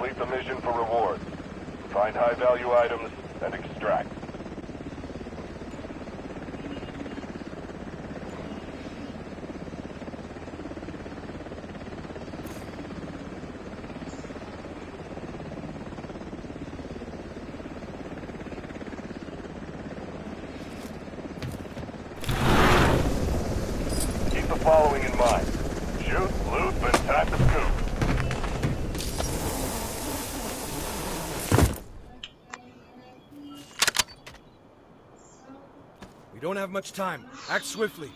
Complete the mission for reward. Find high-value items and extract. Keep the following in mind. Shoot, loot, and time to scoop. We don't have much time. Act swiftly.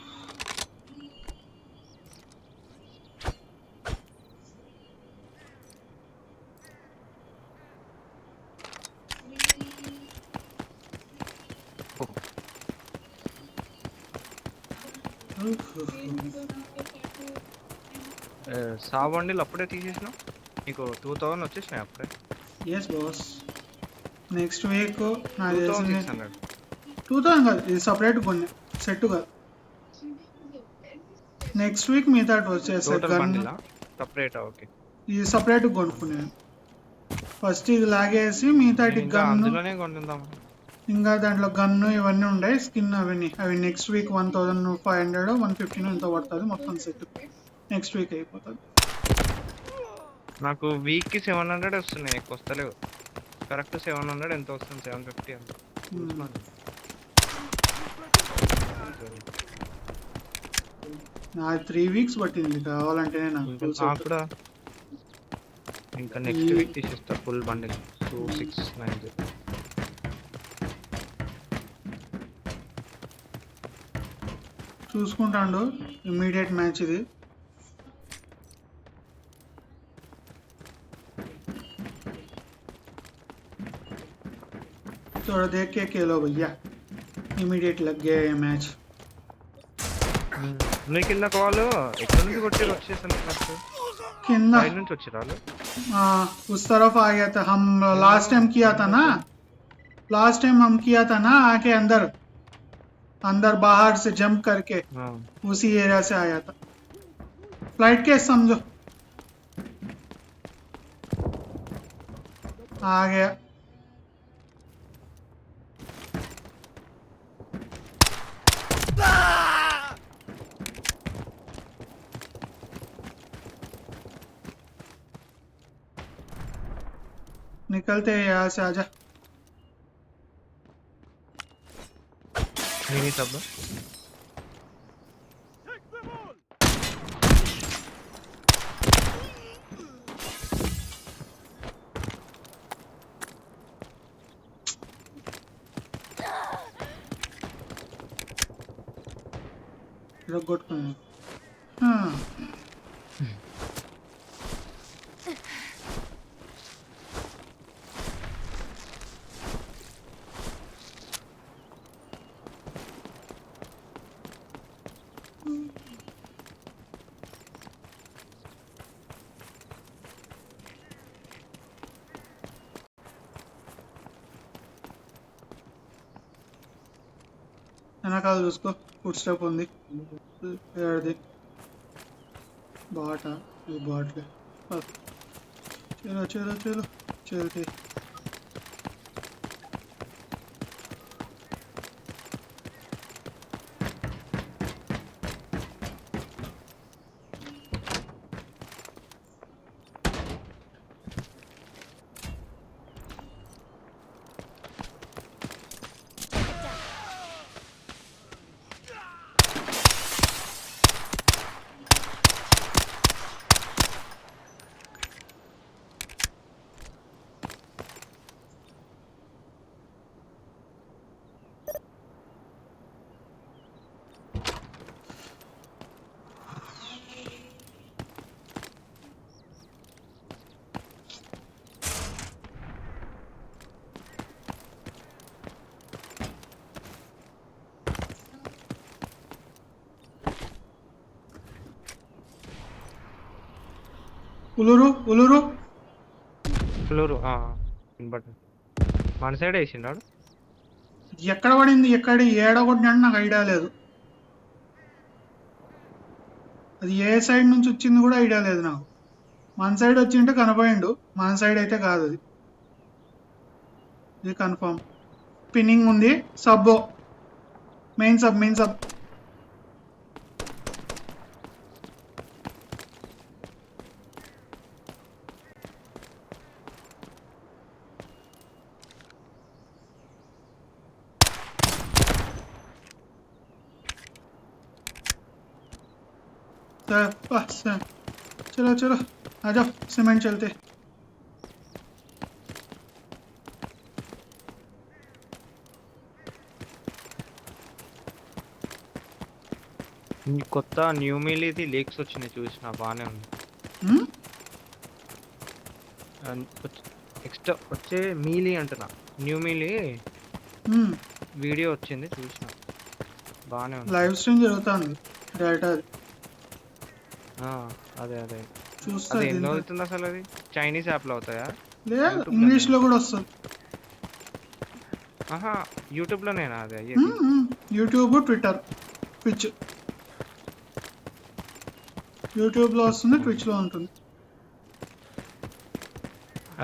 సాబండిలు అప్పుడే తీసేసిన నీకు 2000 వచ్చేసినాయి అప్పుడే. Yes boss. Next week నాకు 2600. 2000 కాదు, ఇది separate కొన్ని set కాదు. నెక్స్ట్ వీక్ మిగతా వచ్చేస్తాయి. టోటల్ బండిలా సపరేట్? ఓకే, ఇది సపరేట్ కొనుక్కునేది. ఫస్ట్ ఇది లాగేసి మిగతా గన్ అందులోనే కొంటుందాం. ఇంకా దాంట్లో గన్ను ఇవన్నీ ఉన్నాయి, స్కిన్ అవన్నీ. అవి నెక్స్ట్ వీక్ 1500 150 ఎంతో పడుతుంది మొత్తం సెట్. నెక్స్ట్ వీక్ అయిపోతుంది. నాకు వీక్కి 700 వస్తున్నాయి, ఎక్కువ వస్తలేవు. కరెక్ట్ 700 ఎంత వస్తుంది? 750 అంత. నా 3 వీక్స్ పట్టింది కావాలంటేనే నాకు కూడా. ఇంకా నెక్స్ట్ వీక్ తీసేస్తా ఫుల్ బండిల్ 2690. చూసుకుంటాండు. ఇమ్మీడియట్ మ్యాచ్ ఇది. थोड़ा देख के खेलो भैया, इमीडिएट लग गया ये मैच. నీకు కింద కాల్ ఎక్కడ నుంచి కొట్టి వచ్చేసాను किन्ना साइड నుంచి వచ్చి రాలు. उस तरफ आ गया था. हम लास्ट टाइम किया था ना, आके अंदर अंदर बाहर से जंप करके उसी एरिया से आया था. फ्लाइट केस समझो. आ गया. निकलते हैं यहाँ से. आजा. नहीं सब కొట్టుకున్నాను. వెనకాల చూసుకో, ఫుడ్ స్టెప్ ఉంది. ఏది బాట? ఈ బాట్లే. చలో చలో చలో చల్తే. ఉలురు ఉలురు ఫ్లోరు బట్ మన సైడ్ వేసిండాడు. ఎక్కడ పడింది, ఎక్కడ ఏడగొట్టినాడు నాకు ఐడియా లేదు. అది ఏ సైడ్ నుంచి వచ్చింది కూడా ఐడియా లేదు నాకు. మన సైడ్ వచ్చింటే కనపడిండు, మన సైడ్ అయితే కాదు అది. ఇది కన్ఫర్మ్. పిన్నింగ్ ఉంది. సబ్బో మెయిన్ సబ్ सर बस सर चलो चलो आ जाओ सीमेंट चलते. కొత్త న్యూ మిలీది లేక్స్ వచ్చినాయి చూసిన బాగానే ఉంది. హ్మ్? నెక్స్ట్ వచ్చే మీలీ అంటున్నా, న్యూ మీలీ హ్మ్. వీడియో వచ్చింది చూసిన బాగానే ఉంది. లైవ్ స్ట్రీమ్ జరుగుతుంది డేటా ఆ, అదే అదే చూస్తా అదే దీంట్లో. ఎన్నో అవుతుంది అసలు, అది చైనీస్ యాప్లో అవుతాయా? లేదు YouTube ఇంగ్లీష్ లో లోనే. కూడా వస్తుంది. ఆహా, యూట్యూబ్లోనేనా అది అయ్యేది? YouTube, Twitter, twitch. యూట్యూబ్ లో వస్తుంది, ట్విచ్ లో ఉంటుంది.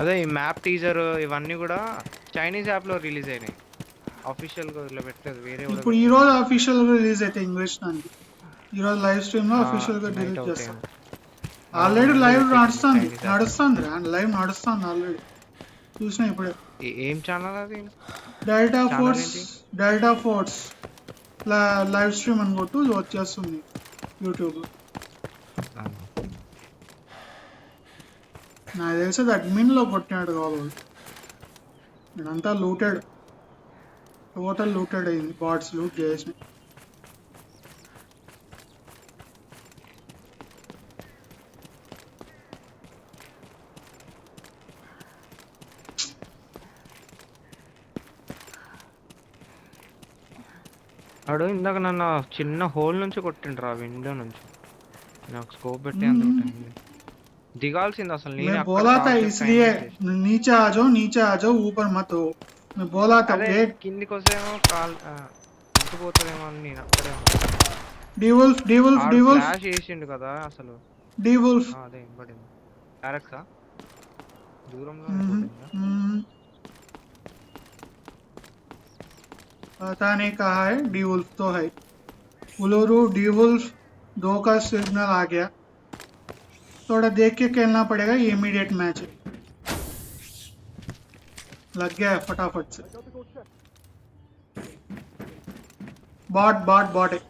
అదే ఈ మ్యాప్ టీజర్ ఇవన్నీ కూడా చైనీస్ యాప్లో రిలీజ్ అయినాయి, అఫీషియల్గా ఇలా పెట్టలేదు, వేరే కూడా ఇప్పుడు ఈ పెట్టిండు. రోజు అఫీషియల్ గా రిలీజ్ అయితే ఇంగ్లీష్ దానికి. ఈ రోజు లైవ్ స్ట్రీమ్ లో అఫీషియల్ గా నైట్ రిలీజ్ చేస్తాం. అవుతాయేమో. ఆల్రెడీ ముందే లైవ్ పెట్టేసిండు నడుస్తుంది చైనీస్ యాప్ అని. నడుస్తుంది లైవ్ నడుస్తుంది ఆల్రెడీ. చూసిన ఇప్పుడే. ఏం ఛానల్ అది? Delta channel force. ఏంటి? డెల్టా ఫోర్స్ లైవ్ స్ట్రీమ్ అని కొట్టు వచ్చేస్తుంది యూట్యూబ్ లో. ఆ, నాకు తెలిసి అది అడ్మిన్ లో కొట్టినాడు కావాలి. నేనంతా లూటెడ్, టోటల్ లూటెడ్ అయింది, బాట్స్ లూట్ చేసి. వాడు ఇందాక నన్ను చిన్న హోల్ నుంచి కొట్టిండ్రు, ఆ విండో నుంచి. నాకు స్కోప్ పెట్టి అందుకు టైం లేదు. దిగాల్సింది అసలు, నేను मैं అక్కడ बोला था కాసేపు టైం इसलिए వేస్ట్ చేసిన. नीचे आ जाओ ऊपर मत हो. मैं बोला था అదే वेट. కిందికి వస్తేమో కాల్ ఇంటిపోతుందేమో అని నేను అక్కడే ఉన్నా. डी ఆడు वुल्फ ఫ్లాష్ వేసిండు కదా అసలు. The wolf. అదే పడింది. క్యారెక్సా దూరంలో అయిపోతుందా? पता नहीं कहा है. डी वुल्फ तो है. उलूरू डी वुल्फ 2 का सिग्नल आ गया. थोड़ा देख के खेलना पड़ेगा, ये इमीडिएट मैच है. लग गया है फटाफट से. बॉट है.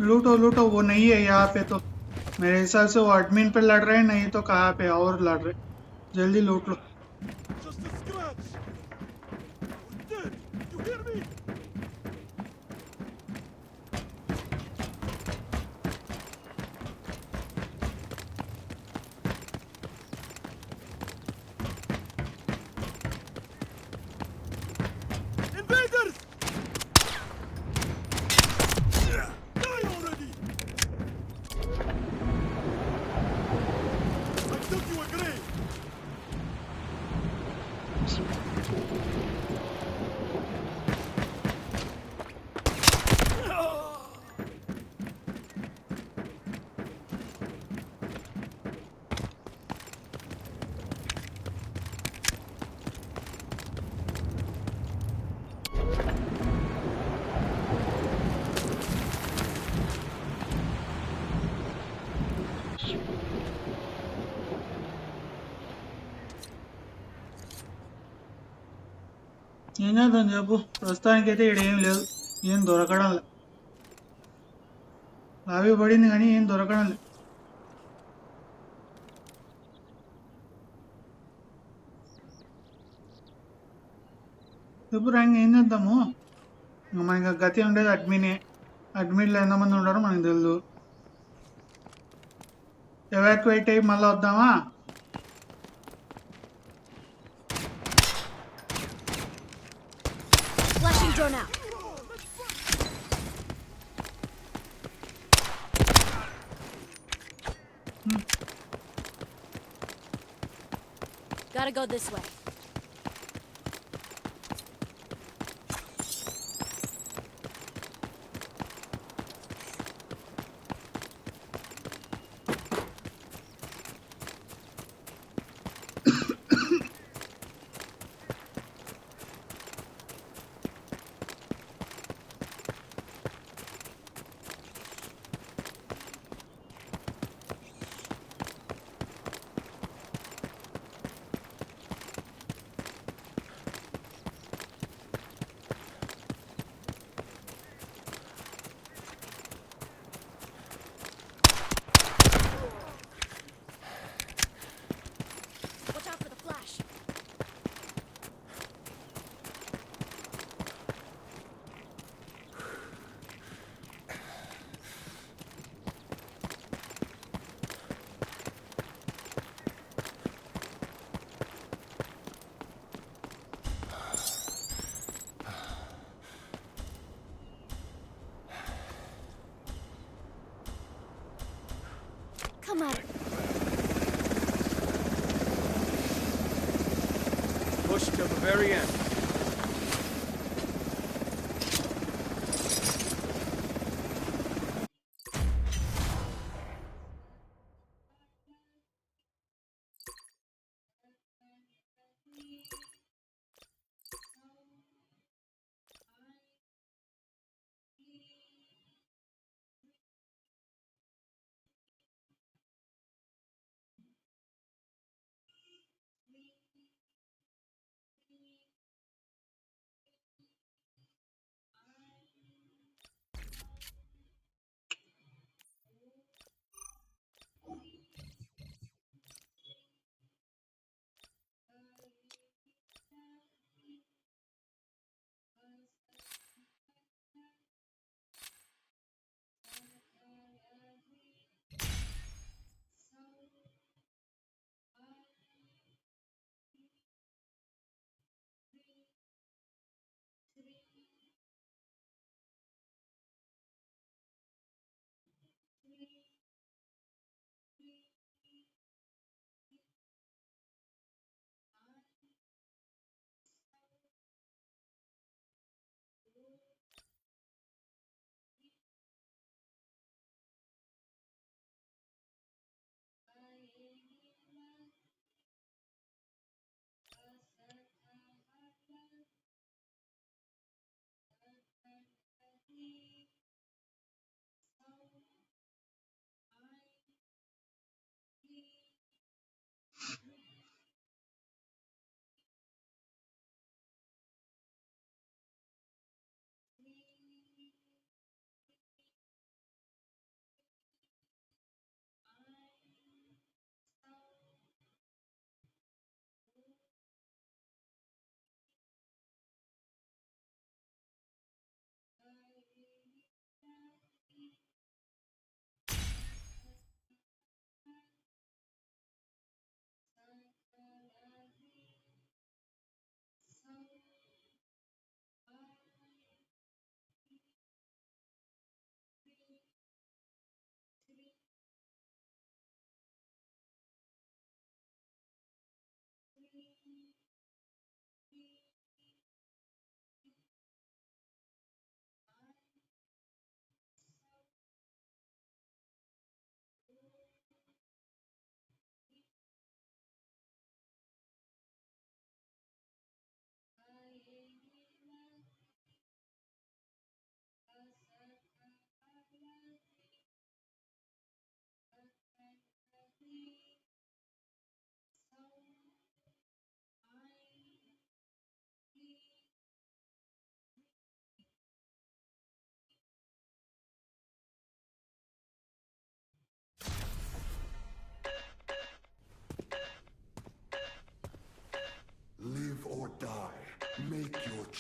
लूटो वो नहीं है यहाँ पे तो. मेरे हिसाब से वो एडमिन पे लड़ रहे हैं, नहीं तो कहाँ पे और लड़ रहे. जल्दी लूट लो. Just a scratch! We're dead! You hear me? Invaders! Die already! I took you a grave! ఏం చేద్దాం చెప్పు, ప్రస్తుతానికైతే ఇక్కడ ఏం లేదు, ఏం దొరకడం లేదు. లాభీ పడింది కానీ ఏం దొరకడం లేదు. ఇప్పుడు ఆయన ఏం చేద్దాము, ఇంక మనకి గతి ఉండేది అడ్మినే. అడ్మిన్లో ఎంతమంది ఉన్నారో మనకు తెలియదు. ఎవాక్యువేట్ అయ్యి మళ్ళీ వద్దామా? Flashing drone out. Gotta go this way. Watch out for the flash. Come on. Push till the very end.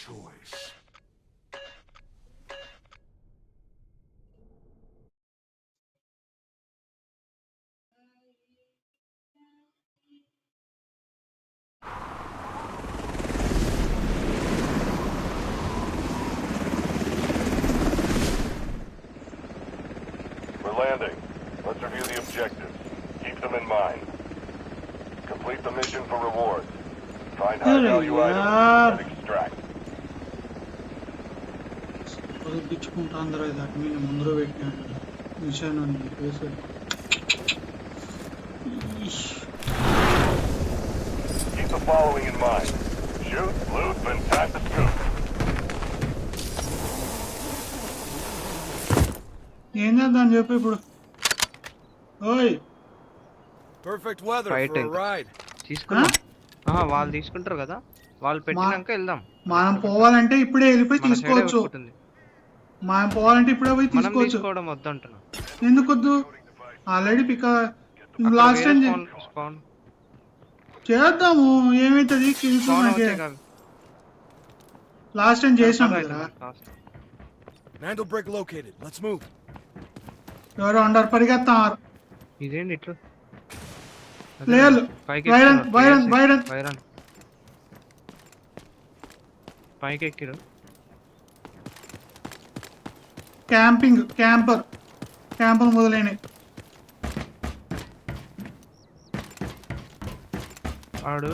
choice. We're landing. Let's review the objectives. Keep them in mind. Complete the mission for rewards. Find high-value items and extract. పిచ్చుకుంటా అందరూ ఇది admin ముందర పెట్టినాడు machine ఉంది వేసాడు. Keep the following in mind. Shoot, loot, then time to scoop. ఏం చేద్దాం చెప్పు ఇప్పుడు. ఓయ్ Perfect weather Right for a angle. ride. తీసుకున్నా వాళ్ళు తీసుకుంటారు కదా, వాళ్ళు పెట్టినాక వెళ్దాం. మనం పోవాలంటే ఇప్పుడే వెళ్ళిపోయి మన సైడే తీసుకోవచ్చు. ఉంటుంది. మనం పోవాలంటే ఇప్పుడే పోయి మనం తీసుకోవచ్చు. తీసుకోవడం వద్దంటున్నా. ఎందుకు వద్దు? ఆల్రెడీ లాస్ట్ టైం స్పాన్ చేద్దాము, ఏమైతుంది కిల్స్ మనకి. లాస్ట్ టైం చేసినాం కదా. Mandel break located. Let's move. ఎవరో అండర్ పరిగెత్తారు. ఇదేంటి ఇట్లా లేదు వైరన్ వైరన్ వైరన్ వైరన్ పైకి ఎక్కిరు. క్యాంపర్ మొదలైనవి. వాడు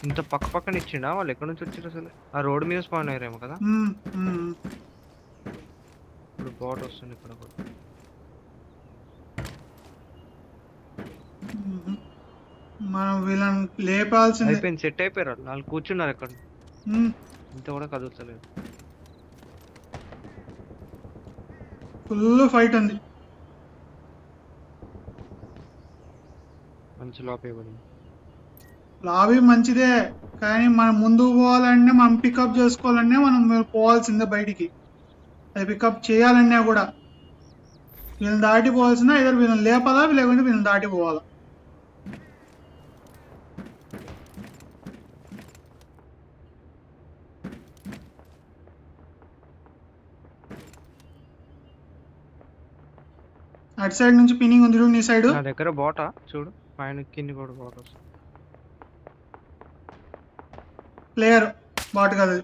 ఇంత పక్క పక్కన ఇచ్చిండా? వాళ్ళు ఎక్కడి నుంచి వచ్చారు అసలు? ఆ రోడ్డు మీద స్పాన్ అయ్యారేమో కదా. ఇప్పుడు బాట్ వస్తుంది ఇక్కడ కూడా. మనం వీళ్ళని లేపాల్సిందే. అయిపోయింది, సెట్ అయిపోయారు. వాళ్ళు కూర్చున్నారు ఎక్కడ, ఇంత కూడా కదులుతలేదు. ఫుల్ ఫైట్ ఉంది. మంచి లాప్ ఇవ్వడం. లాబీ మంచిదే, కానీ మనం ముందుకు పోవాలంటే మనం పికప్ చేసుకోవాలన్నా మనం పోవాల్సిందే బయటికి. అది పికప్ చేయాలన్నా కూడా వీళ్ళని దాటిపోవాల్సిందా, ఇద్దరు వీళ్ళని లేపాలా లేకుంటే వీళ్ళని దాటిపోవాలా. అటు సైడ్ నుంచి పిన్నింగ్ ఉంది నీ సైడ్. నా దగ్గర బాటా చూడు, పైన కింద కూడా బాట్ వస్తుంది. ప్లేయర్ బాట్ కదా.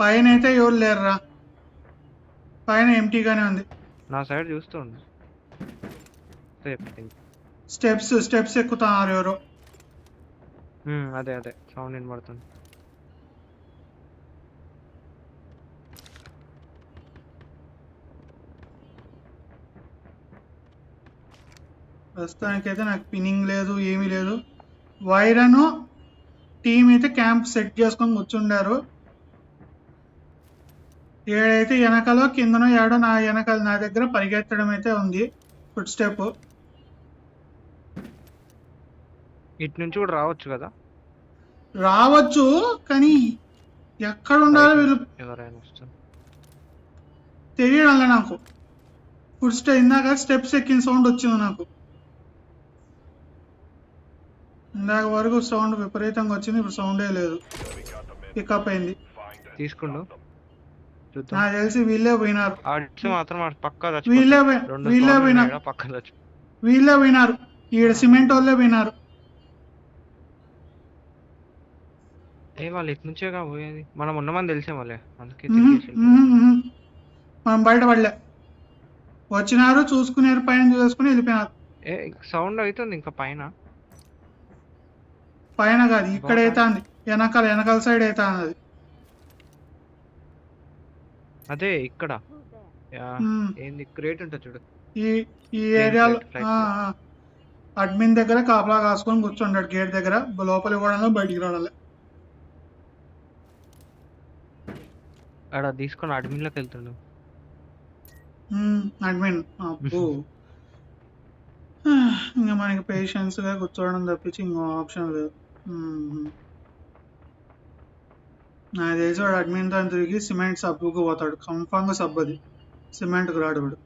పైన అయితే ఎవరు లేరురా, పైన ఎంటీగానే ఉంది. నా సైడ్ చూస్తుంది. స్టెప్స్ ఎక్కుతున్నారు ఎవరు. అదే అదే సౌండ్ వినబడుతుంది. ప్రస్తుతానికైతే నాకు పిన్నింగ్ లేదు, ఏమీ లేదు. వైరను టీం అయితే క్యాంప్ సెట్ చేసుకొని కూర్చుండారు. ఏడైతే వెనకలో కిందనో ఏడో నా వెనకాల నా దగ్గర పరిగెత్తడం అయితే ఉంది. ఫుట్ స్టెప్ ఇటు నుంచి కూడా రావచ్చు కదా. రావచ్చు, కానీ ఎక్కడ ఉండాలో వీళ్ళు ఎవరైనా వస్తారు తెలియడం నాకు. ఫుట్ స్టెప్ ఇందాక స్టెప్స్ ఎక్కిన సౌండ్ వచ్చింది నాకు. ఇందాక వరకు సౌండ్ విపరీతంగా వచ్చింది, ఇప్పుడు సౌండే లేదు. పికప్ అయింది. తీసుకుండు. నాకు తెలిసి వీళ్ళే పోయినారు. మాత్రం పక్కా వీళ్ళే పోయినారు. ఈడ సిమెంట్ వాళ్ళే పోయినారు. వాళ్ళు ఇటు నుంచేగా పోయేది. మనం ఉన్నామని తెలిసే వాళ్ళే, అందుకే మనం బయటపడలే. వచ్చినారు, చూసుకున్నారు, పైన చూసుకుని వెళ్ళిపోయినారు. సౌండ్ అవుతుంది ఇంకా పైన. పైన కాదు, ఇక్కడ అవుతుంది. వెనకాల సైడ్ అవుతుంది అది. అదే ఇక్కడ ఏంది క్రేట్ ఉంటుంది చూడు. ఈ ఏరియాలో అడ్మిన్ దగ్గర కాపలా కాసుకొని కూర్చుంటాడు గేట్ దగ్గర. లోపలి కూడా బయటికి రావాలి. అక్కడ తీసుకొని అడ్మిన్ లోకి వెళ్తుండు. అడ్మిన్ అబ్బో, ఇంకా మనకి పేషెన్స్ గా కూర్చోవడం తప్పించి ఇంకో ఆప్షన్ లేదు. నాకు తెలిసి వాడు అడ్మిన్ తో తిరిగి సిమెంట్ సబ్బుకు పోతాడు. కన్ఫామ్ గా సబ్బు అది, సిమెంట్కి రాడు వాడు.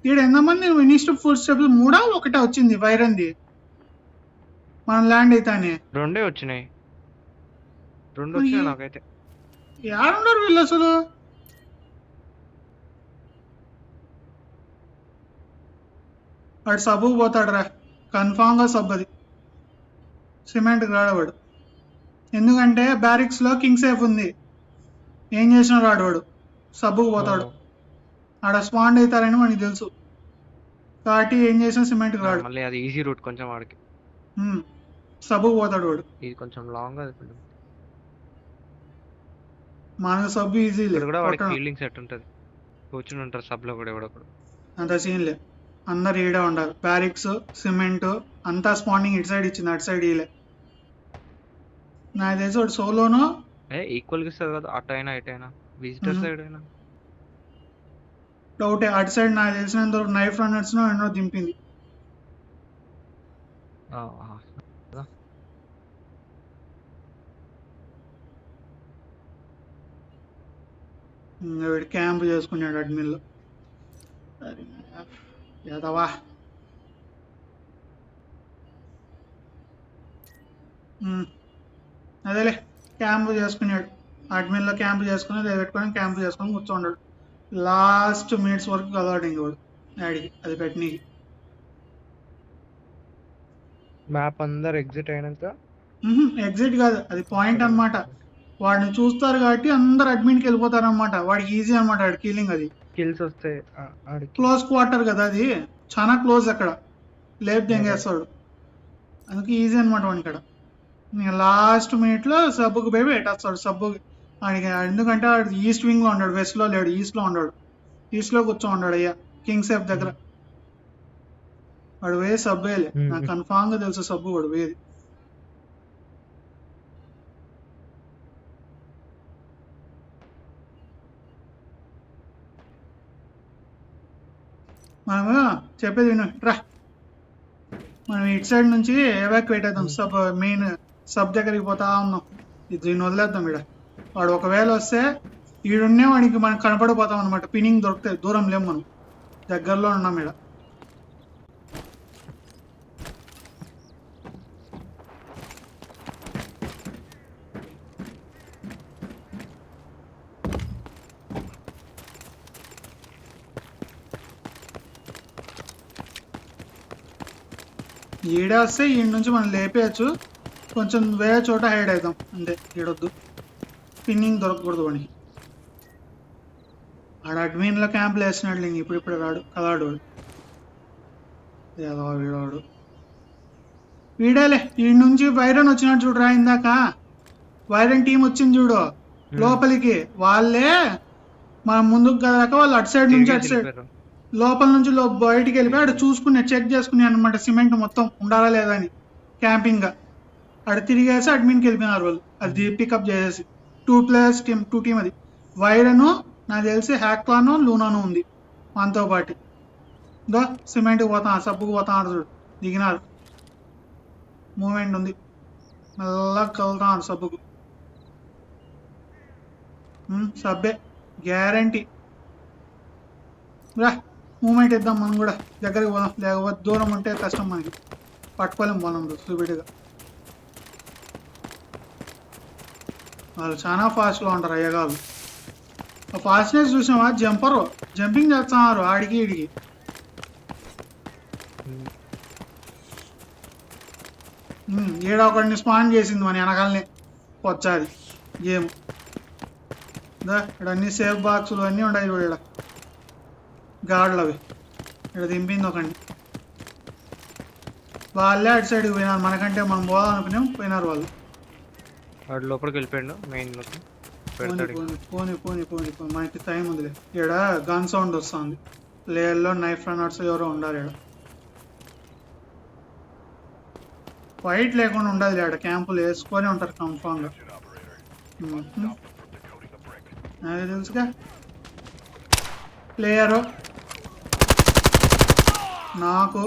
ఈడ ఎంతమంది మినిస్టర్ ఫుడ్ స్టెప్స్ 3 ఒకటే వచ్చింది వైరంది మనం ల్యాండ్ అయితానే. రెండే వచ్చినాయి, రెండు వచ్చినాయి నాకైతే. యాడున్నారు వీళ్ళు అసలు? వాడు సబ్బుకు పోతాడు రా, కన్ఫామ్గా సబ్ అది. సిమెంట్కి రాడవాడు, ఎందుకంటే బ్యారిక్స్లో కింగ్ సేఫ్ ఉంది. ఏం చేసినా రాడు వాడు, సబ్బుకు పోతాడు. ఆడ స్పాండ్ అవుతారని మనకి తెలుసు కాబట్టి ఏం చేసినా సిమెంట్కి రాడు. మళ్ళీ అది ఈజీ రూట్ కొంచెం వాడికి. సబ్బుకు పోతాడు వాడు. ఇది కొంచెం లాంగ్ అది. మనకు సబ్బు ఈజీ ఇక్కడ కూడా వాడికి ఫీల్డింగ్ సెట్ ఉంటుంది, కూర్చుని ఉంటారు సబ్ లో కూడా ఎవడొకడు. అంత సీన్ లే, అందరు ఈడే ఉండాలి. బ్యారిక్స్ సిమెంట్ అంతా స్పాండింగ్ ఇటు సైడ్ ఇచ్చింది, అటు సైడ్ ఇలే. నాకు తెలిసి వాడు సోలోను ఈక్వల్గా ఇస్తుంది కదా, అటు అయినా ఇటు అయినా, విజిటర్ సైడ్ అయినా. డౌటే, అటు సైడ్ నాకు తెలిసినంత నైఫ్ రన్నర్స్ ఎన్నో దింపింది. వీడు క్యాంప్ చేసుకున్నాడు అడ్మిన్లో. యాదవా అదేలే, క్యాంప్ చేసుకున్నాడు అడ్మిన్లో. క్యాంప్ చేసుకుని పెట్టుకొని క్యాంప్ చేసుకొని కూర్చోండాడు. లాస్ట్ మినిట్స్ వరకు కలవాడు ఇంకోడు డాడీకి అది పెట్టనీకి. మ్యాప్ అందరు ఎగ్జిట్ అయినాక ఎగ్జిట్ కాదు, అది పాయింట్ అన్నమాట. వాడిని చూస్తారు కాబట్టి అందరు అడ్మిన్కి వెళ్ళిపోతారు అనమాట. వాడికి ఈజీ అనమాట వాడి కిల్లింగ్. అది కిల్స్ వస్తాయి. క్లోజ్ క్వార్టర్ కదా, అది చాలా క్లోజ్. అక్కడ లేపు దెంగేస్తాడు, అందుకే ఈజీ అనమాట వాడికి. ఇక్కడ లాస్ట్ మినిట్లో సబ్బుకు పోయి పెట్టేస్తాడు. సబ్బు వాడికి ఎందుకంటే ఈస్ట్ వింగ్లో ఉన్నాడు, వెస్ట్లో లేడు, ఈస్ట్లో ఉన్నాడు. ఈస్ట్లో కూర్చో ఉన్నాడు అయ్యా కింగ్ సేఫ్ దగ్గర. వాడు పోయి సబ్బు వేయలే, నాకు కన్ఫామ్గా తెలుసు సబ్బు వాడు పోయేది. మనము చెప్పేది విను రా, మనం ఇటు సైడ్ నుంచి ఎవాక్యువేట్ అవుతాం. మెయిన్ సబ్ దగ్గరికి పోతా ఉన్నాం. దీన్ని వదిలేద్దాం. ఇక్కడ వాడు ఒకవేళ వస్తే ఈడున్నే వాడికి మనం కనపడిపోతాం అనమాట. పిన్నింగ్ దొరుకుతాయి, దూరం లేము, మనం దగ్గరలో ఉన్నాం. ఇక్కడ ఈడేస్తే ఈ నుంచి మనం లేపేయచ్చు. కొంచెం వేరే చోట హైడ్ అవుతాం అంతే. ఈడొద్దు, పిన్నింగ్ దొరకకూడదు వాడికి. ఆడ అడ్మిన్లో క్యాంప్లు వేసినాడు, ఇప్పుడు రాడు కలాడు వాడు. ఏదో వీడాడు వీడేలే. ఈ నుంచి వైరన్ వచ్చినాడు చూడరా, ఇందాక వైరన్ టీం వచ్చింది చూడు లోపలికి. వాళ్ళే మనం ముందుకు కదాక వాళ్ళు అటు సైడ్ నుంచి అటు సైడ్ లోపల నుంచి బయటికి వెళ్ళిపోయి ఆడ చూసుకునే చెక్ చేసుకునే అనమాట. సిమెంట్ మొత్తం ఉండాలా లేదా అని క్యాంపింగ్గా ఆడ తిరిగేసి అడ్మిన్కి వెళ్ళిపోయినారు వాళ్ళు. అది పికప్ చేసేసి 2 players టీమ్, 2 team. అది వైరను నాకు తెలిసి హ్యాక్లాను లూనాను ఉంది మనతో పాటు. దో సిమెంట్కి పోతాం, సబ్బుకు పోతాం. చూడు దిగినారు, మూమెంట్ ఉంది, మెల్లగా కదులుతాం సబ్బుకు. సబ్బే గ్యారంటీ. రా మూమెంట్ ఇద్దాం మనం కూడా, దగ్గరికి పోదాం. లేకపోతే దూరం ఉంటే కష్టం, మనకి పట్టుకోలేం మనం స్పీడ్గా. వాళ్ళు చాలా ఫాస్ట్లో ఉంటారు అయ్యగాళ్ళు. ఆ ఫాస్ట్నెస్ చూసినావా, జంపింగ్ చేస్తున్నారు ఆడికి ఈడికి. ఈడ ఒకడిని స్పాన్ చేసింది మన వెనకాలనే వచ్చాది గేమ్. ఇక్కడ అన్ని సేఫ్ బాక్సులు అన్నీ ఉన్నాయి చూడు. ఇక్కడ గాడ్లు అవి ఇక్కడ దింపింది ఒకడిని. వాళ్ళే అటు సైడ్కి పోయినారు, మనకంటే మనం పోదాం అనుకున్నాం, పోయినారు వాళ్ళు. వాడు లోపలికి వెళ్ళిపోయాడు మెయిన్ లోకి. పోనీ మనకి టైం ఉందిలే. ఇక్కడ గన్ సౌండ్ వస్తుంది, లేయర్లో నైఫ్ రన్నర్స్ ఎవరో ఉండాలి. ఇక్కడ ఫైట్ లేకుండా ఉండాలి. ఇక్కడ క్యాంపులు వేసుకొని ఉంటారు కన్ఫామ్గా. అది తెలుసుగా. ప్లేయరు నాకు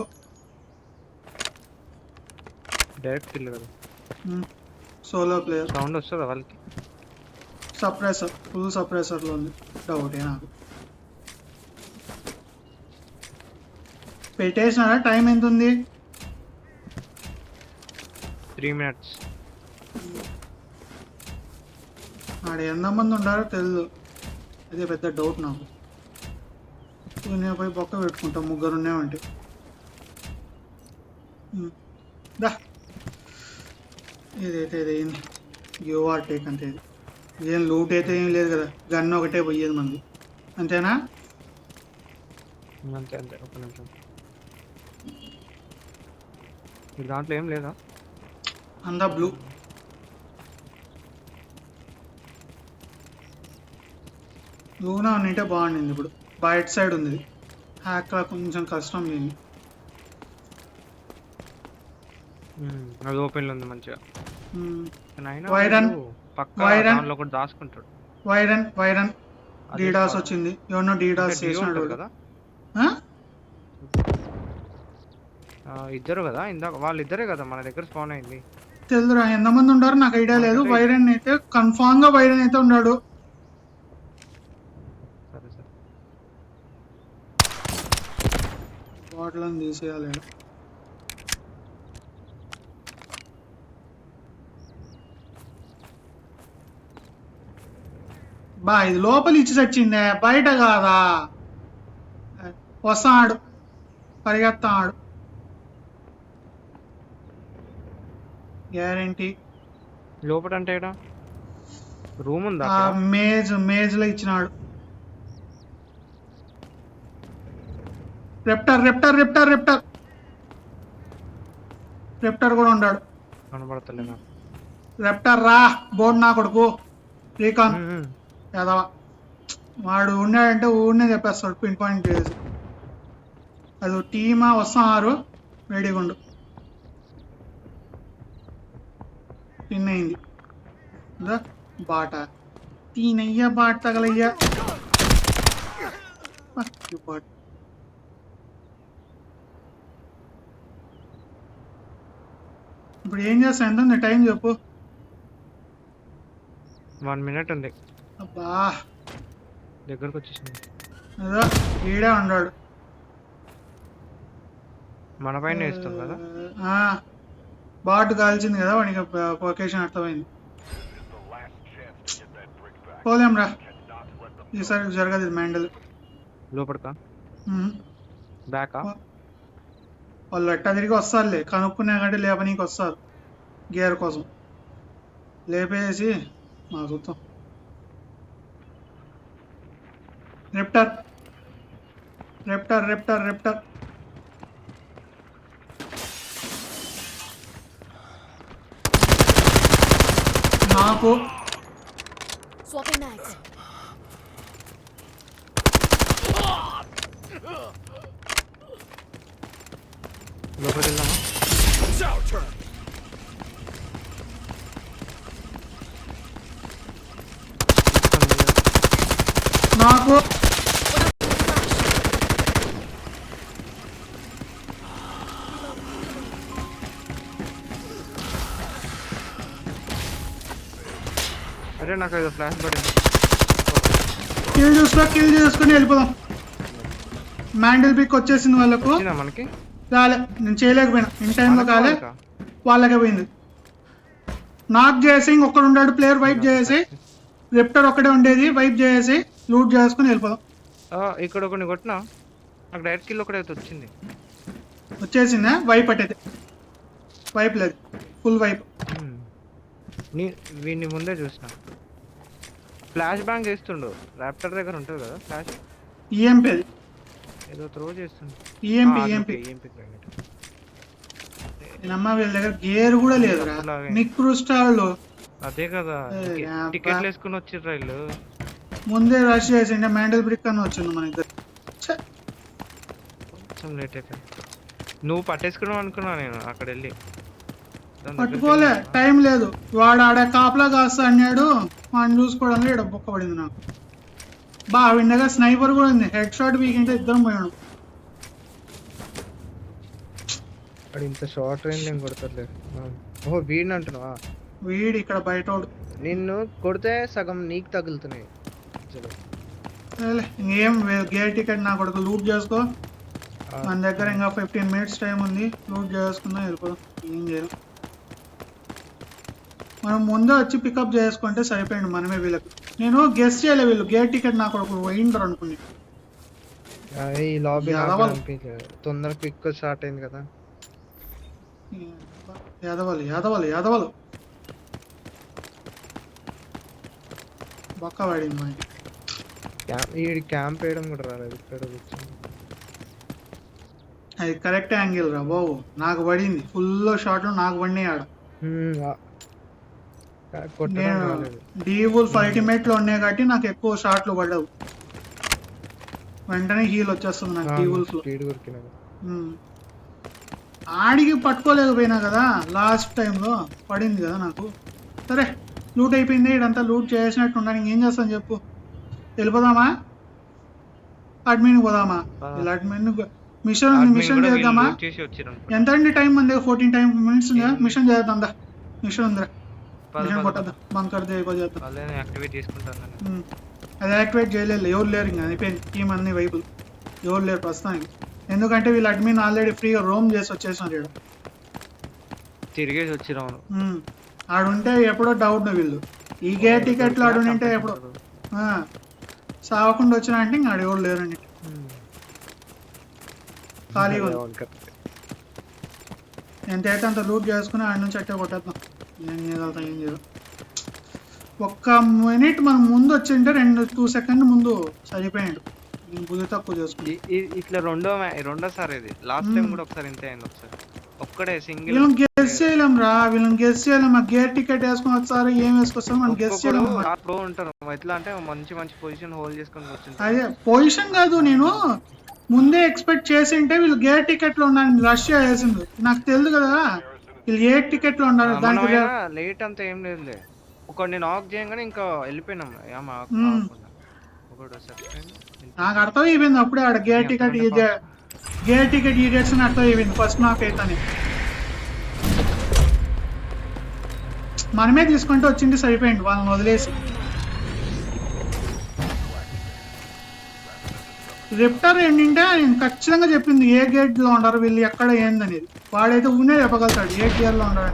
డైరెక్ట్ కిల్ కదా, సోలో ప్లేయర్. సౌండ్ వస్తుందా వాళ్ళకి? సప్రెసర్, ఫుల్ సప్రెసర్లో ఉంది. డౌటే నాకు. పెట్టేసినారా? టైం ఎంత ఉంది? 3 minutes. ఆడ ఎంతమంది ఉండారో తెలియదు, అదే పెద్ద డౌట్ నాకు. నేను పోయి పక్క పెట్టుకుంటా, ముగ్గురు ఉన్నామంటే. దా ఇదైతే ఇదైంది. యూఆర్ టేక్ అంతే. ఇది ఏం లూట్ అయితే ఏం లేదు కదా, గన్ ఒకటే పోయేది మంది, అంతేనా? అంతే అంతే. ఒక నిమిషం. దాంట్లో ఏం లేదా? అంతా బ్లూ. బ్లూనా ఉన్నింటే బాగుండింది. ఇప్పుడు బయట సైడ్ ఉంది, అక్కడ కొంచెం కష్టం లేదు. అది ఓపెన్లో ఉంది మంచిగా. వైరన్ పక్క వైరన్ దాంట్లో ఒకటి దాచుకుంటాడు. వైరన్ వైరన్ అదే డీడాస్ spot. వచ్చింది. ఎవరినో డీడాస్ అంటే dio చేసినాడు ఉంటారు వాడు. కదా. ఆ? ఇద్దరు కదా, ఇందాక వాళ్ళిద్దరే కదా మన దగ్గర స్పాన్ అయింది. తెలుదురా ఎంతమంది ఉండారో నాకు ఐడియా లేదు. నాకైతే వైరన్ అయితే కన్ఫామ్ గా వైరన్ అయితే ఉన్నాడు. సరే సరే. బాటిల్ తీసేయాలి. బా ఇది లోపల ఇచ్చి చచ్చిందే, బయట కాదా? వస్తాడు, పరిగెత్తాడు. గ్యారంటీ. లోపల అంటే ఇక్కడ రూమ్ ఉందా? మేజ్ లో ఇచ్చినాడు. రెప్టర్ రెప్టర్ రెప్టర్ రెప్టర్ రెప్టర్ కూడా ఉన్నాడు. కనబడతలేదా? రెప్టర్ రా, బోర్డు నా కొడుకు రీకాన్ యాదవ. వాడు ఉన్నాడంటే ఊరినే చెప్పేస్తాడు పిన్ పాయింట్ చేసి. అది టీమా వస్తున్నారు, రెడీగా ఉండు. పిన్ అయింది. బాట తీనయ్యా, బాట తగలయ్యా. బాట ఇప్పుడు ఏం చేస్తా? ఎంత ఉంది టైం చెప్పు. 1 minute ఉంది. అబ్బా దగ్గరకు వచ్చేసింది. అదో ఈడే ఉన్నాడు. మన పైన వేస్తాం కదా. బాట్ కాల్చింది కదా వాడికి, లొకేషన్ అర్థమైంది. పోలేం రా, ఈసారి జరగదు ఇది. మెండల్ లోపడకా బ్యాకా? వాళ్ళు ఎట్టా తిరిగి వస్తారులే, కనుక్కునే కంటే లేపనీకి వస్తారు గేర్ కోసం. లేపేసి మా చూద్దాం. రెప్టర్ రెప్టర్ రెప్టర్ రెప్టర్. నాకు Swapping mags. లోపలికి వెళ్దామా? It's our turn. నాకు అరే నాకు ఏదో ఫ్లాష్ పడింది. కిల్ చేసుకుని వెళ్ళిపోదాం. మ్యాండిల్ పిక్ వచ్చేసింది వాళ్ళకు. వచ్చిందా మనకి? రాలే, నేను చేయలేకపోయినా. ఇన్ టైంలో కాలే, వాళ్ళకే పోయింది. నాక్ చేసి ఇంకొకడు ఉన్నాడు ప్లేయర్, వైప్ చేసి. రెప్టర్ ఒక్కడే ఉండేది, వైప్ చేసి లూట్ చేసుకుని వెళ్ళిపోదాం. ఇక్కడ ఒకటి కొట్టినా, నాకు డైరెక్ట్ కిల్ ఒకటి అయితే వచ్చింది. వచ్చేసిందా? వైప్ అట్టయితే. వైప్ లేదు, ఫుల్ వైప్. వీడిని ముందే చూసిన. ఫ్లాష్ బ్యాంగ్ చేస్తుండు, ర్యాప్టర్ దగ్గర ఉంటుంది కదా ఫ్లాష్. ఈఎంపీ ఏదో త్రో చేస్తుండు. ఈఎంపీ నేనమ్మ వీళ్ళ దగ్గర గేర్ కూడా లేదురా. నిక్రూస్టాళ్ళు అదే కదా, టికెట్లు వేసుకుని వచ్చిర్రా వీళ్ళు. ముందే రష్ చేసిండే, మ్యాండల్ బ్రిక్ అని వచ్చింది మన ఇద్దరు. కొంచెం లేట్ అయిపోయింది. నువ్వు పట్టేసుకున్నావు అనుకున్నా నేను అక్కడ వెళ్ళి. పట్టుకోలే, టైం లేదు. వాడు ఆడ కాపలా కాస్తా అన్నాడు, వాడిని చూసుకోవడంలో ఇక్కడ బొక్క పడింది నాకు. బా వీడి దగ్గర స్నైపర్ కూడా ఉంది, హెడ్ షాట్ వీకింటే ఇద్దరం పోయాడు. ఇంత షార్ట్ రేంజ్ ఏం కొడతలేదు. ఓహో వీడిని అంటున్నావా? వీడు ఇక్కడ బయట నిన్ను కొడితే సగం నీకు తగులుతున్నాయి. ఇంకేం గేర్ టికెట్ నా కొడుకు లూట్ చేసుకో. మన దగ్గర ఇంకా 15 మినిట్స్ టైం ఉంది. లూట్ చేసుకుందాం, వెళ్ళిపోదాం. ఏం చేయాలి, మనం ముందే వచ్చి పికప్ చేసుకుంటే సరిపోయింది మనమే. వీళ్ళకి నేను గెస్ట్ చేయలే, వీళ్ళు గేట్ టికెట్ నాకు ఒకరు పోయిండ్రు అనుకుని. ఈ లాబీ యాదవల్. తొందరగా క్విక్ స్టార్ట్ అయింది కదా. యాదవాలు యాదవాలు యాదవాలు బొక్క పడింది మనకి. ఈ క్యాంప్ వేయడం కూడా రాలేదు ఇక్కడ కూర్చొని. అది కరెక్ట్ యాంగిల్ రా బాబు, నాకు పడింది ఫుల్ షాట్లు నాకు పడినాయి ఆడ. కొట్టడం నేను రాలేదు. డీవుల్ఫ్ అల్టిమేట్ లో ఉన్నాయి కాబట్టి నాకు ఎక్కువ షాట్లు పడవు, వెంటనే హీల్ వచ్చేస్తుంది నాకు డీవుల్ఫ్ లో. స్పీడ్ కొరికినాడు. ఆడికి పట్టుకోలేకపోయినా కదా లాస్ట్ టైంలో, పడింది కదా నాకు. సరే లూట్ అయిపోయింది, ఇదంతా లూట్ చేసినట్టు ఉన్నాను, ఇంకేం చేస్తాను చెప్పు. వెళ్ళిపోదామా, అడ్మిన్ పోదామా? ఇలా అడ్మిన్ మిషన్ ఉంది, మిషన్ చేద్దామా? ఎంత అండి టైం ఉంది? 14 మినిట్స్ ఉందా? మిషన్ చేద్దాం దా, మిషన్ ఉందిరా, మిషన్ కొట్టద్దాం, బంకర్ చేద్దాం. అది యాక్టివేట్ చేయలేదు, ఎవరు లేరు, ఇంకా అయిపోయింది టీం అన్ని వైపులు, ఎవరు లేరు ప్రస్తుతానికి. ఎందుకంటే వీళ్ళు అడ్మిన్ ఆల్రెడీ ఫ్రీగా రోమ్ చేసి వచ్చేసినారు ఇక్కడ, తిరిగేసి వచ్చిరాను. ఆడుంటే ఎప్పుడో డౌట్ వీళ్ళు, ఈ గేట్ టికెట్లు ఆడుంటే ఎప్పుడో సావకుండా వచ్చినా అంటే ఇంకా ఆడు ఎవరు లేరండి, ఖాళీగా ఉంది. ఎంతైతే అంత లూట్ చేసుకుని ఆడి నుంచి అట్టే కొట్టేద్దాం. ఏం చేయగలుగుతాం, ఏం చేయదు. ఒక్క మినిట్ మనం ముందు వచ్చింటే 2 సెకండ్ ముందు సరిపోయాడు. బుద్ధి తక్కువ చేసుకుని ఇట్లా రెండోసారి ఇది. లాస్ట్ టైం కూడా ఒకసారి ఇంతే అయింది. ఒకసారి ఒక్కడే సింగిల్. వీళ్ళని గెస్ చేయలేం రా, వీళ్ళని గెస్ చేయలేం. ఆ గేట్ టికెట్ వేసుకొని వచ్చారు, ఏం వేసుకొస్తారు మనం గెస్ చేయలేం. ఉంటారు ఎట్లా అంటే మంచి మంచి పొజిషన్ హోల్డ్ చేసుకొని వచ్చింది. అదే పొజిషన్ కాదు, నేను ముందే ఎక్స్పెక్ట్ చేసింటే వీళ్ళు గేట్ టికెట్ లో ఉన్నారు, రష్యా వేసింది నాకు తెలియదు కదా, వీళ్ళు ఏ టికెట్ లో ఉన్నారు. దానికి లేట్ అంతా ఏం లేదు, ఒకటి నాక్ చేయగానే ఇంకా వెళ్ళిపోయినాం. నాకు అర్థం అయిపోయింది అప్పుడే ఆడ గేట్ టికెట్ ఈడియట్స్ అని అర్థం అయిపోయింది ఫస్ట్ నాక్ అయితే. మనమే తీసుకుంటే వచ్చింది సరిపోయింది, వాళ్ళని వదిలేసి. రిప్టర్ ఏంటంటే ఆయన ఖచ్చితంగా చెప్పింది ఏ గేట్ లో ఉండరు వీళ్ళు, ఎక్కడ ఏందనేది. వాడైతే ఊనే చెప్పగలుగుతాడు ఏ గేర్ లో ఉండరు.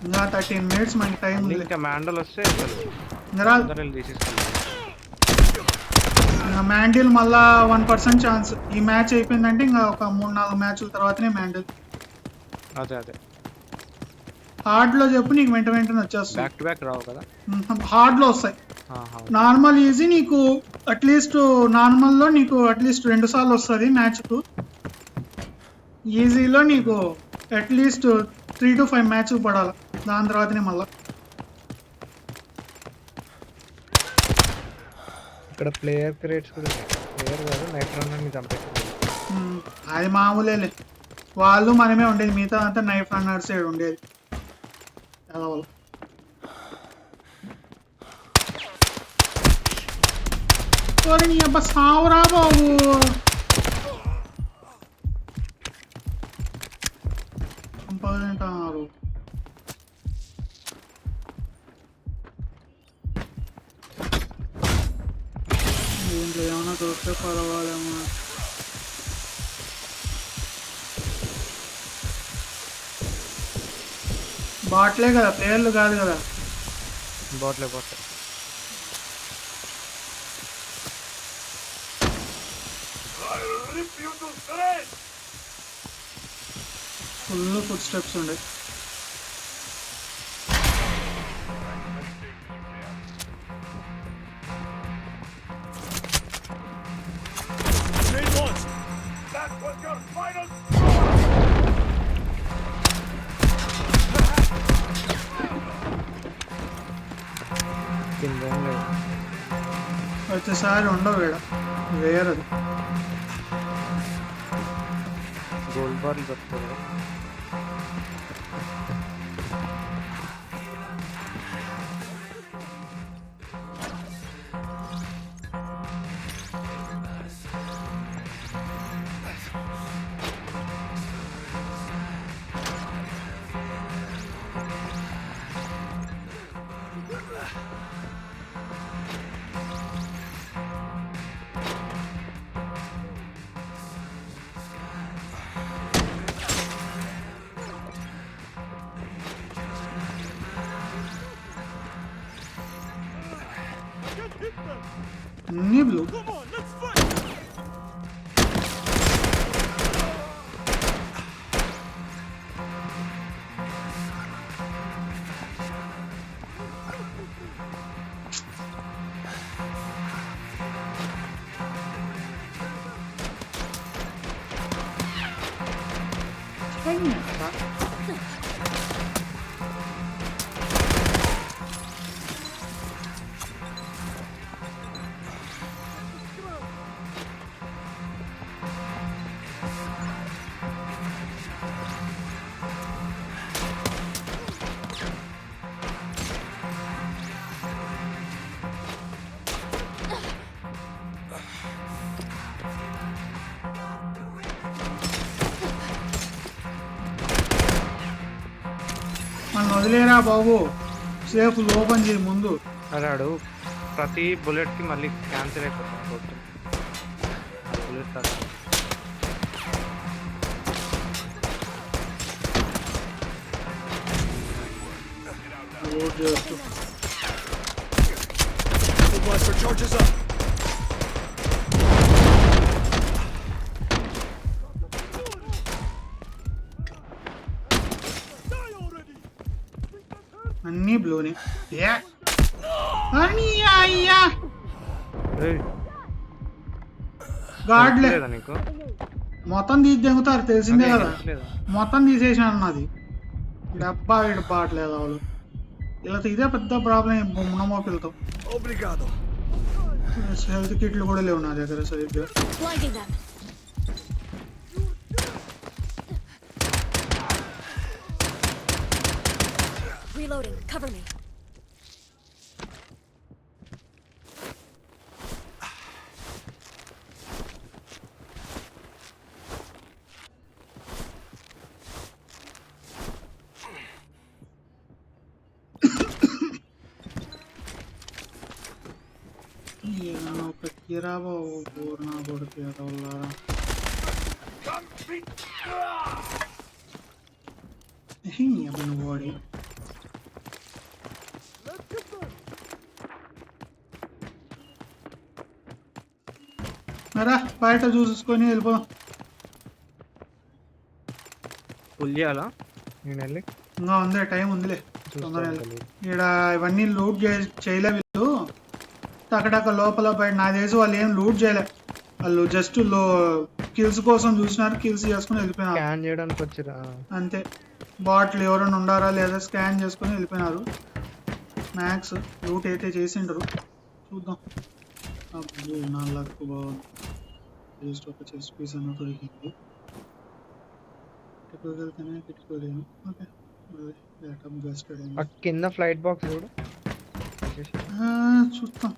ఇంకా 13 మినిట్స్ మనకి టైం ఉంది. ఇంకా మ్యాండిల్ మళ్ళా 1% ఛాన్స్. ఈ మ్యాచ్ అయిపోయిందంటే ఇంకా ఒక 3-4 మ్యాచ్ల తర్వాతనే మ్యాండిల్. హార్డ్ లో చెప్పు, నీకు వెంటనే వచ్చేస్తుంది. హార్డ్ లో వస్తాయి, నార్మల్ ఈజీ నీకు అట్లీస్ట్ నార్మల్లో నీకు అట్లీస్ట్ 2 సార్లు వస్తుంది మ్యాచ్ కు. ఈజీలో నీకు అట్లీస్ట్ 3 to 5 మ్యాచ్లు పడాలి, దాని తర్వాతనే మళ్ళా. ఇక్కడ ప్లేయర్ క్రియేట్స్ కూడా ప్లేయర్ కాదు, నైట్ రన్నర్ని చంపేస్తుంది. అది మామూలేలే, వాళ్ళు మనమే ఉండేది, మిగతా అంతా నైఫ్ రన్నర్ సైడ్ ఉండేది. నీ అబ్బా సావురా బాబు, చంపాలంటున్నారు. దీంట్లో ఏమైనా దొరికితే పర్వాలేమో. బాట్లే కదా, ప్లేయర్లు కాదు కదా. బాట్లే ఫుల్ ఫుడ్ స్టెప్స్ ఉండే. వచ్చేసారి ఉండవు వేడ వేయరది. గోల్డ్ బార్లు దొరుకుతుంది. అన్ని blue. Come on, let's fight! మనం వదిలేరా బాబు, సేఫ్ ఓపెన్ చేయి ముందు. అడాడు ప్రతి బుల్లెట్కి మళ్ళీ క్యాన్సిల్ అయిపోతుంది కొట్టు. బుల్లెట్ కాదు. లోడ్ చేస్తూ Blaster charges up! Die already! అన్నీ బ్లూని. అని అయ్యా ఏయ్, గాడ్లే లేదా నీకు మొత్తం తీసి దెంగుతారు, తెలిసిందే అదే, కదా. లేదా? మొత్తం తీసేసాను అన్నది. డబ్బా ఇడపాట్లేదు వాళ్ళు. ఇలా ఇదే పెద్ద ప్రాబ్లం మునమోపిలతో. Obrigado! హెల్త్ కిట్లు కూడా లేవు నా దగ్గర సరిగ్గా. Blinding them. Reloading. Cover me. ఏమన్నా ఒక కిరాబా పూర్ణ కొడుకు వాళ్ళారా. ఏమన్నా బాడీ మరా బయట చూసుకొని వెళ్ళిపోదాం. ఫుల్ చేయాలా నేను వెళ్ళి ఇంకా ఉందే, టైం ఉందిలే. తొందరగా చూస్తాను. ఇక్కడ ఇవన్నీ లూట్ చేయలే వీళ్ళు. అక్కడక్క లోపల బయట నా తెలిసి వాళ్ళు ఏం లూట్ చేయలే. వాళ్ళు జస్ట్ కిల్స్ కోసం చూసినారు, కిల్స్ చేసుకుని వెళ్ళిపోయినారు స్కాన్ చేయడానికి వచ్చిరా. అంతే. బాట్లు ఎవరైనా ఉండారా లేదా స్కాన్ చేసుకుని వెళ్ళిపోయినారు. మ్యాక్స్ లూట్ అయితే చేసిండ్రు, చూద్దాం. అబ్బో నా లక్ బాగుంది. జస్ట్ ఒక చెస్ పీస్ అన్న దొరికింది. కిట్టుకోగలుగుతానే కిట్టుకోలేను. ఓకే ల్యాప్టాప్ బెస్ట్ ఆ కింద ఫ్లైట్ బాక్స్ చూడు. చూస్తాం.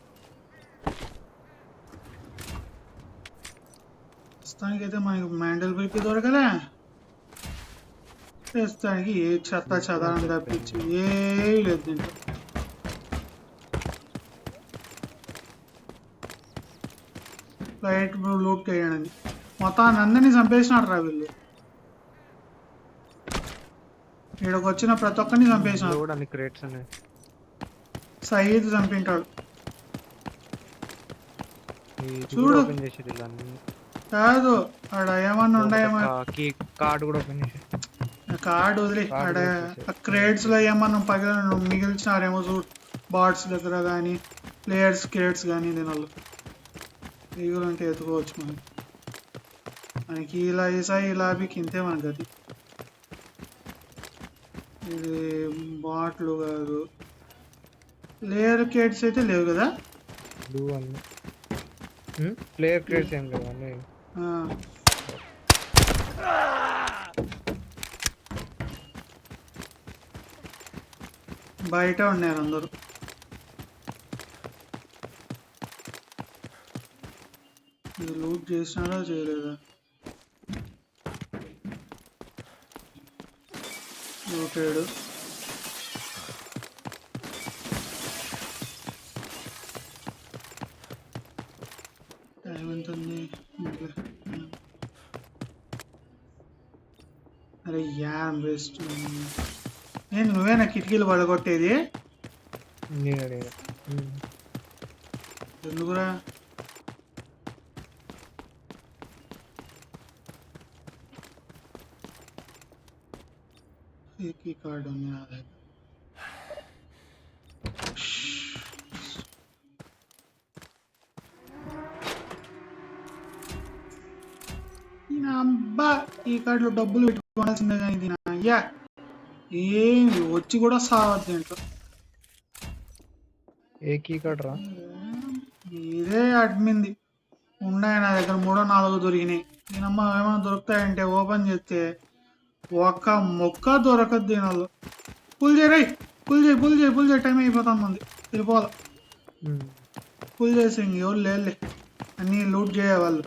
ప్రస్తుతానికైతే మనకి మ్యాండల్ బైక్ దొరకలే. ప్రస్తుతానికి ఏ చెత్త చదవని తప్పించి ఏ లేదు దీంట్లో. ఫ్లైట్ లూట్ చేయడానికి మొత్తాన్ని అందరినీ చంపేసినారు రా వీళ్ళు. ఇక్కడికి వచ్చిన ప్రతి ఒక్కరిని చంపేసినారు. కూడా అన్ని క్రేట్స్ ఉన్నాయి. సయీద్ చంపింటాడు చూడు. ఓపెన్ చేసేది ఇలా అన్ని. కాదు ఆడ ఏమన్నా ఉన్నాయేమో. కీ కార్డ్ కూడా ఓపెన్ చేసి కార్డు వదిలి ఆడ క్రేడ్స్ లో ఏమన్నా మిగిల్చినారేమో చూడు. బాట్స్ దగ్గర కానీ ప్లేయర్స్ క్రేడ్స్ కానీ దీనివల్ల ఈగులు అంటే ఎత్తుకోవచ్చు మనం. మనకి ఇలా ఈసారి ఇలా ఇంతే మన గది. ఇది బాట్లు కాదు, లేయర్ క్రేడ్స్ అయితే లేవు కదా. బ్లూ అన్ని ప్లేయర్ క్రేట్స్ ఏం లేవు అన్ని. బయట ఉన్నారు అందరూ. ఇది లూట్ చేసినారా చేయలేదా? లూటాడు. టైం ఎంత ఉంది? అరే యార్ బెస్ట్. నేను నువ్వేనా కిటికీలు పడగొట్టేది? నేనే ఎందుకురా? एक ही कार्ड होने आ रहा है దీని అబ్బా ఈ కార్డులో డబ్బులు పెట్టుకోవాల్సిందే కానీ దీని అయ్యా ఏమి వచ్చి కూడా సావద్దు దీంట్లో ఏ కీ కార్డ్ రా? ఇదే అడ్మింది ఉన్నాయి నా దగ్గర 3-4 దొరికినాయి దీనమ్మ ఏమైనా దొరుకుతాయంటే ఓపెన్ చేస్తే ఒక్క మొక్క దొరకదు దీనిలో పుల్ చేయరై పుల్ చేయి టైం అయిపోతాం మంది వెళ్ళిపోవాలి పుల్ చేసి ఎవరు లేదులే అన్నీ లూట్ చేయవాళ్ళు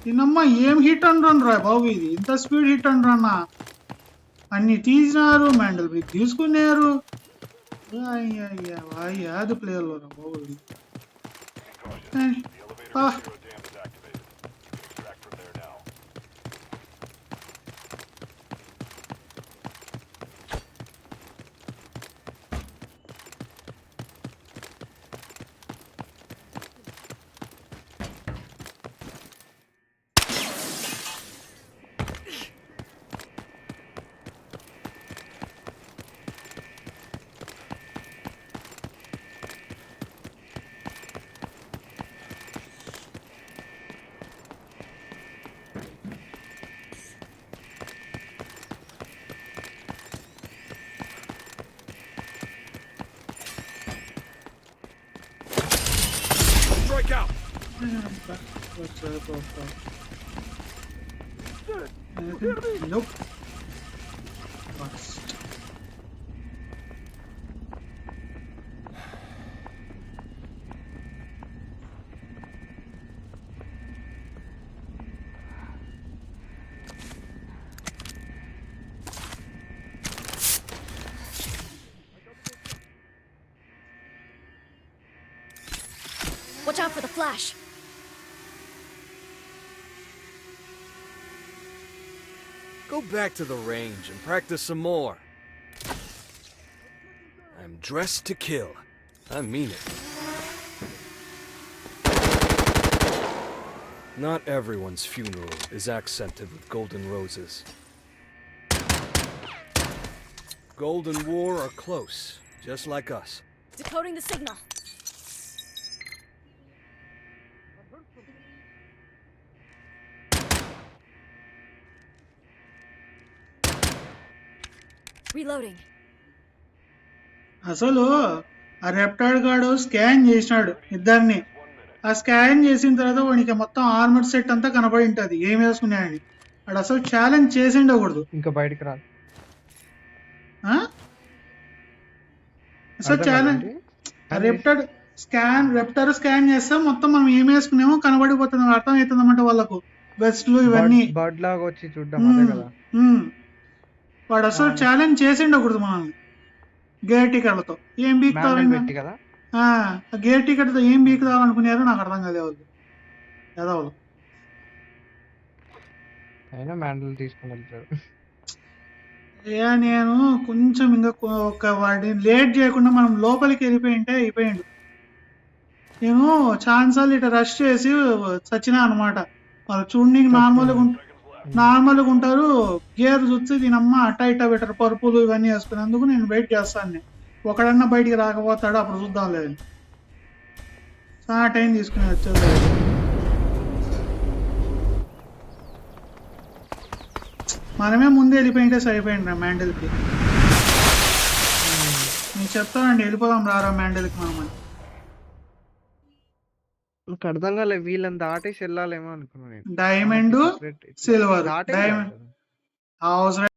దీనమ్మ ఏం హిట్ అండ్ రన్ రా బాబు ఇది ఇంత స్పీడ్ హిట్ అండ్ రన్ అన్ని తీసినారు మ్యాండల్ బ్రిక్ తీసుకున్నారు అది ప్లేయర్లో రా బాబు ఇది Strike out. Nope. Bust. Watch out for the flash. Go back to the range and practice some more. I'm dressed to kill. I mean it. Not everyone's funeral is accented with golden roses. Golden War are close, just like us. Decoding the signal. Reloading. అసలు ఆ రెప్టాయిడ్ గాడు scan చేసినాడు ఇద్దరిని ఆ scan చేసిన తర్వాత వానికి మొత్తం ఆర్మర్ సెట్ అంతా కనబడి ఉంటుంది ఏం వేసుకున్నాయని వాడు అసలు ఛాలెంజ్ చేసి ఉండకూడదు ఇంకా బయటికి రాదు అసలు ఛాలెంజ్ రెప్టర్ స్కాన్ చేస్తే మొత్తం మనం ఏం వేసుకున్నామో కనబడిపోతుంది అర్థం అవుతుంది అన్నమాట వాళ్ళకు వెస్ట్లు ఇవన్నీ బర్డ్ లాగా వచ్చి చూద్దాం అదే కదా. వాడు అసలు ఛాలెంజ్ చేసి ఉండకూడదు మనల్ని గేర్ టికెట్లతో ఏం బీక్తావు పెట్టి కదా గేర్ టికెట్తో ఏం బీకుతావాలనుకున్నారో నాకు అర్థం కాలేదు ఎదవలు అయినా మ్యాండల్ తీసుకుని వెళ్తారు. నేను కొంచెం ఇంకా ఒక వాడిని లేట్ చేయకుండా మనం లోపలికి వెళ్ళిపోయింటే అయిపోయిండు నేను ఛాన్సార్లు ఇట్లా రష్ చేసి చచ్చినా అనమాట వాళ్ళు చూడడానికి నార్మల్గా ఉంటారు గేర్ చూసి దీనమ్మ అట్టా ఇట్టా పెట్టారు పరుపులు ఇవన్నీ వేసుకునేందుకు నేను వెయిట్ చేస్తాను ఒకడన్నా బయటికి రాకపోతాడు అప్పుడు చూద్దాం లేదు చాలా టైం తీసుకుని వచ్చేది మనమే ముందే వెళ్ళిపోయింటే సరిపోయింది రా మ్యాండల్కి నేను చెప్తానండి వెళ్ళిపోదాం రారా మ్యాండల్కి మనం నాకు అర్థం కాలేదు వీళ్ళని దాటేసి వెళ్ళాలేమో అనుకున్నాను నేను. డైమండ్ సిల్వర్ దాటేసి డైమండ్ అవసరం